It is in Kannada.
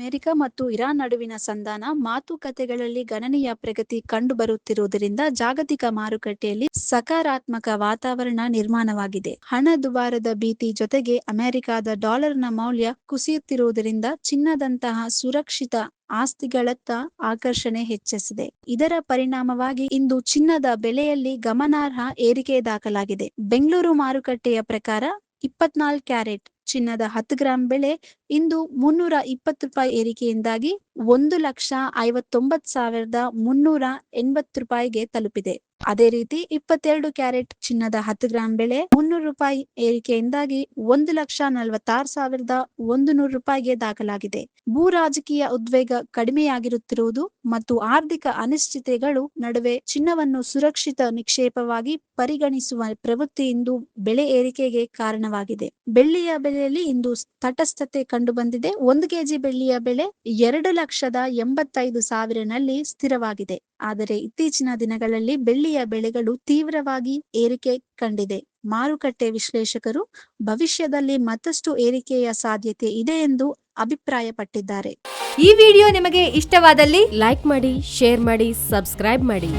ಅಮೆರಿಕ ಮತ್ತು ಇರಾನ್ ನಡುವಿನ ಸಂಧಾನ ಮಾತುಕತೆಗಳಲ್ಲಿ ಗಣನೀಯ ಪ್ರಗತಿ ಕಂಡುಬರುತ್ತಿರುವುದರಿಂದ ಜಾಗತಿಕ ಮಾರುಕಟ್ಟೆಯಲ್ಲಿ ಸಕಾರಾತ್ಮಕ ವಾತಾವರಣ ನಿರ್ಮಾಣವಾಗಿದೆ. ಹಣದುಬ್ಬರದ ಭೀತಿ ಜೊತೆಗೆ ಅಮೆರಿಕದ ಡಾಲರ್ನ ಮೌಲ್ಯ ಕುಸಿಯುತ್ತಿರುವುದರಿಂದ ಚಿನ್ನದಂತಹ ಸುರಕ್ಷಿತ ಆಸ್ತಿಗಳತ್ತ ಆಕರ್ಷಣೆ ಹೆಚ್ಚಿಸಿದೆ. ಇದರ ಪರಿಣಾಮವಾಗಿ ಇಂದು ಚಿನ್ನದ ಬೆಲೆಯಲ್ಲಿ ಗಮನಾರ್ಹ ಏರಿಕೆ ದಾಖಲಾಗಿದೆ. ಬೆಂಗಳೂರು ಮಾರುಕಟ್ಟೆಯ ಪ್ರಕಾರ 24 ಕ್ಯಾರೆಟ್ ಚಿನ್ನದ 10 ಗ್ರಾಂ ಬೆಲೆ ಇಂದು ₹320 ಏರಿಕೆಯಿಂದಾಗಿ ₹1,59,380 ತಲುಪಿದೆ. ಅದೇ ರೀತಿ 22 ಕ್ಯಾರೆಟ್ ಚಿನ್ನದ 10 ಗ್ರಾಂ ಬೆಲೆ ₹300 ಏರಿಕೆಯಿಂದಾಗಿ ₹1,46,100 ದಾಖಲಾಗಿದೆ. ಭೂ ರಾಜಕೀಯ ಉದ್ವೇಗ ಕಡಿಮೆಯಾಗಿರುತ್ತಿರುವುದು ಮತ್ತು ಆರ್ಥಿಕ ಅನಿಶ್ಚಿತತೆಗಳು ನಡುವೆ ಚಿನ್ನವನ್ನು ಸುರಕ್ಷಿತ ನಿಕ್ಷೇಪವಾಗಿ ಪರಿಗಣಿಸುವ ಪ್ರವೃತ್ತಿ ಇಂದು ಬೆಲೆ ಏರಿಕೆಗೆ ಕಾರಣವಾಗಿದೆ. ಬೆಳ್ಳಿಯ ಬೆಲೆಯಲ್ಲಿ ಇಂದು ತಟಸ್ಥತೆ ಕಂಡುಬಂದಿದೆ. 1 ಕೆಜಿ ಬೆಳ್ಳಿಯ ಬೆಲೆ 2,85,000ನಲ್ಲಿ ಸ್ಥಿರವಾಗಿದೆ. ಆದರೆ ಇತ್ತೀಚಿನ ದಿನಗಳಲ್ಲಿ ಬೆಳ್ಳಿಯ ಬೆಲೆಗಳು ತೀವ್ರವಾಗಿ ಏರಿಕೆ ಕಂಡಿದೆ. ಮಾರುಕಟ್ಟೆ ವಿಶ್ಲೇಷಕರು ಭವಿಷ್ಯದಲ್ಲಿ ಮತ್ತಷ್ಟು ಏರಿಕೆಯ ಸಾಧ್ಯತೆ ಇದೆ ಎಂದು ಅಭಿಪ್ರಾಯಪಟ್ಟಿದ್ದಾರೆ. ಈ ವಿಡಿಯೋ ನಿಮಗೆ ಇಷ್ಟವಾದಲ್ಲಿ ಲೈಕ್ ಮಾಡಿ, ಶೇರ್ ಮಾಡಿ, ಸಬ್ಸ್ಕ್ರೈಬ್ ಮಾಡಿ.